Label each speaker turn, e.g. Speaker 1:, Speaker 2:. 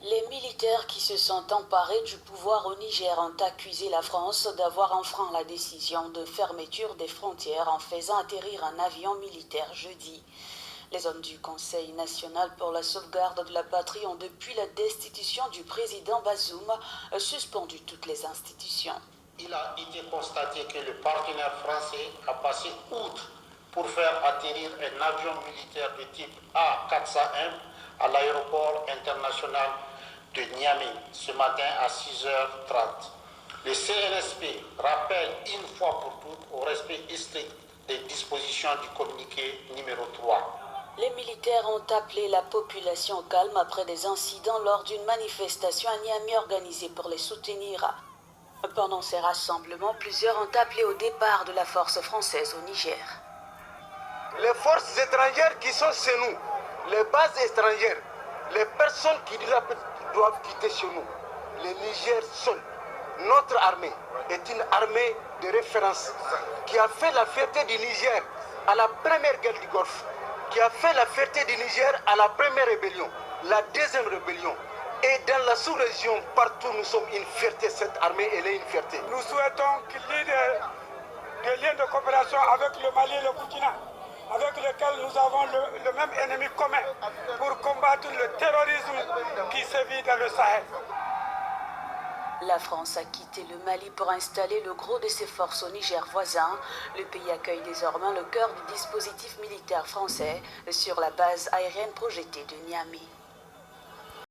Speaker 1: Les militaires qui se sont emparés du pouvoir au Niger ont accusé la France d'avoir enfreint la décision de fermeture des frontières en faisant atterrir un avion militaire jeudi. Les hommes du Conseil national pour la sauvegarde de la patrie ont depuis la destitution du président Bazoum suspendu toutes les institutions.
Speaker 2: Il a été constaté que le partenaire français a passé outre pour faire atterrir un avion militaire de type A401 à l'aéroport international de Niamey ce matin à 6h30. Le CNSP rappelle une fois pour toutes au respect strict des dispositions du communiqué numéro 3.
Speaker 1: Les militaires ont appelé la population au calme après des incidents lors d'une manifestation à Niamey organisée pour les soutenir. Pendant ces rassemblements, plusieurs ont appelé au départ de la force française au Niger.
Speaker 3: Les forces étrangères qui sont chez nous, les bases étrangères, les personnes qui doivent quitter chez nous, le Niger seul, notre armée est une armée de référence qui a fait la fierté du Niger à la première guerre du Golfe, qui a fait la fierté du Niger à la première rébellion, la deuxième rébellion. Et dans la sous-région, partout, nous sommes une fierté. Cette armée, elle est une fierté.
Speaker 4: Nous souhaitons qu'il y ait des liens de coopération avec le Mali et le Burkina, avec lesquels nous avons le même ennemi commun pour combattre le terrorisme qui sévit dans le Sahel.
Speaker 1: La France a quitté le Mali pour installer le gros de ses forces au Niger voisin. Le pays accueille désormais le cœur du dispositif militaire français sur la base aérienne projetée de Niamey.